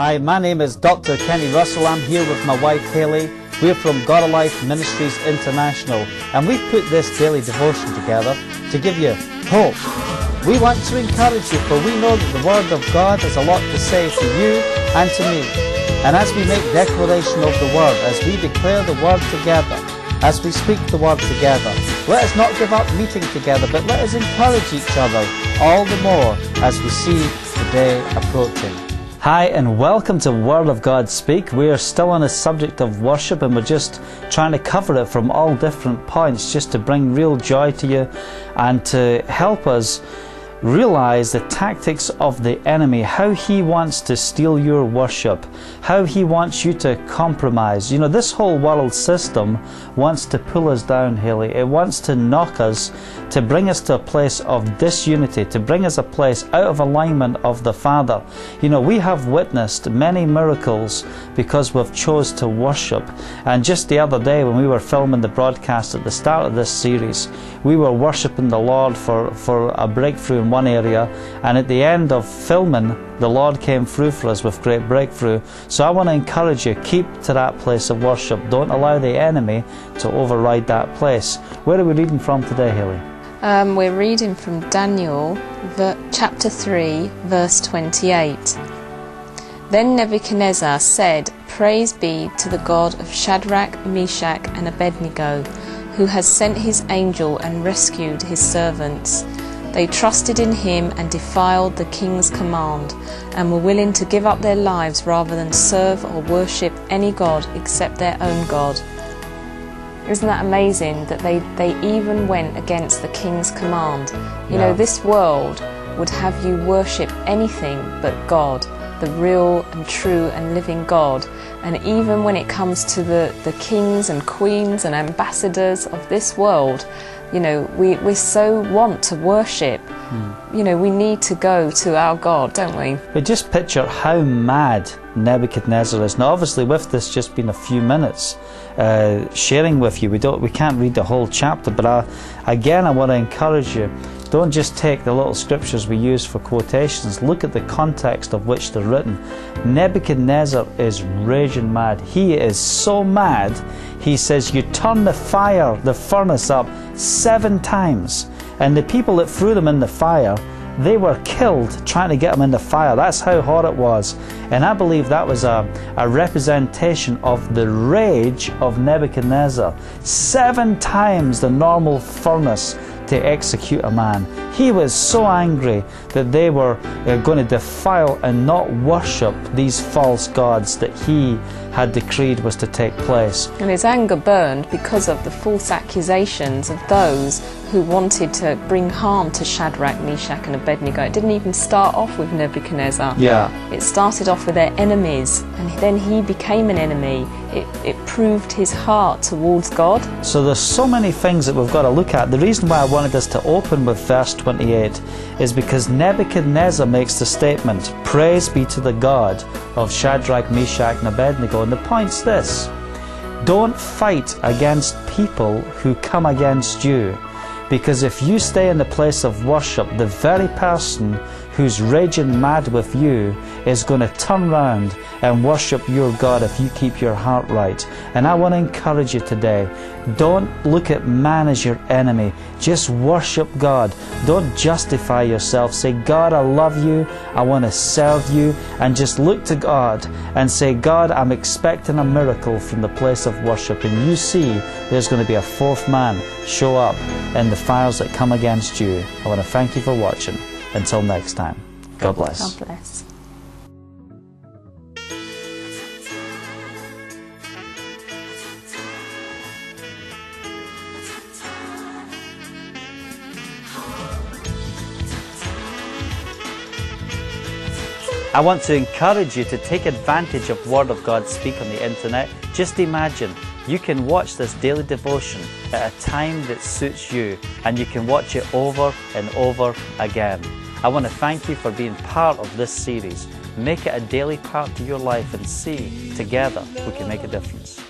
Hi, my name is Dr. Kenny Russell. I'm here with my wife Hayley. We're from God Alive Ministries International, and we've put this daily devotion together to give you hope. We want to encourage you, for we know that the Word of God has a lot to say to you and to me. And as we make declaration of the Word, as we declare the Word together, as we speak the Word together, let us not give up meeting together, but let us encourage each other all the more as we see the day approaching. Hi, and welcome to Word of God Speak. We are still on the subject of worship, and we're just trying to cover it from all different points, just to bring real joy to you and to help us realize the tactics of the enemy, how he wants to steal your worship, how he wants you to compromise. You know, this whole world system wants to pull us down, Hayley. It wants to knock us, to bring us to a place of disunity, to bring us a place out of alignment of the Father. You know, we have witnessed many miracles because we've chose to worship. And just the other day when we were filming the broadcast at the start of this series, we were worshiping the Lord for a breakthrough in one area, and at the end of filming, the Lord came through for us with great breakthrough. So I want to encourage you, keep to that place of worship. Don't allow the enemy to override that place. Where are we reading from today, Hayley? We're reading from Daniel chapter 3 verse 28. Then Nebuchadnezzar said, "Praise be to the God of Shadrach, Meshach and Abednego, who has sent his angel and rescued his servants. They trusted in him and defiled the king's command, and were willing to give up their lives rather than serve or worship any god except their own God." Isn't that amazing that they even went against the king's command? You know, this world would have you worship anything but God, the real and true and living God. And even when it comes to the kings and queens and ambassadors of this world, you know, we so want to worship. You know, we need to go to our God, don't we? But just picture how mad Nebuchadnezzar is. Now, obviously, with this just been a few minutes sharing with you, we can't read the whole chapter. But I want to encourage you. Don't just take the little scriptures we use for quotations. Look at the context of which they're written. Nebuchadnezzar is raging mad. He is so mad, he says, you turn the furnace up 7 times. And the people that threw them in the fire, they were killed trying to get them in the fire. That's how hot it was. And I believe that was a representation of the rage of Nebuchadnezzar. 7 times the normal furnace to execute a man. He was so angry that they were going to defile and not worship these false gods that he had decreed was to take place. And his anger burned because of the false accusations of those who wanted to bring harm to Shadrach, Meshach and Abednego. It didn't even start off with Nebuchadnezzar. It started off with their enemies, and then he became an enemy. It proved his heart towards God. So there's so many things that we've got to look at. The reason why I wanted us to open with verse 28 is because Nebuchadnezzar makes the statement, "Praise be to the God of Shadrach, Meshach and Abednego." And the point's this: don't fight against people who come against you. Because if you stay in the place of worship, the very person who's raging mad with you is going to turn round and worship your God if you keep your heart right. And I want to encourage you today, don't look at man as your enemy. Just worship God. Don't justify yourself. Say, "God, I love you. I want to serve you." And just look to God and say, "God, I'm expecting a miracle from the place of worship." And you see there's going to be a fourth man show up in the fires that come against you. I want to thank you for watching. Until next time, God bless. God bless. I want to encourage you to take advantage of Word of God Speak on the internet. Just imagine, you can watch this daily devotion at a time that suits you, and you can watch it over and over again. I want to thank you for being part of this series. Make it a daily part to your life and see, together, we can make a difference.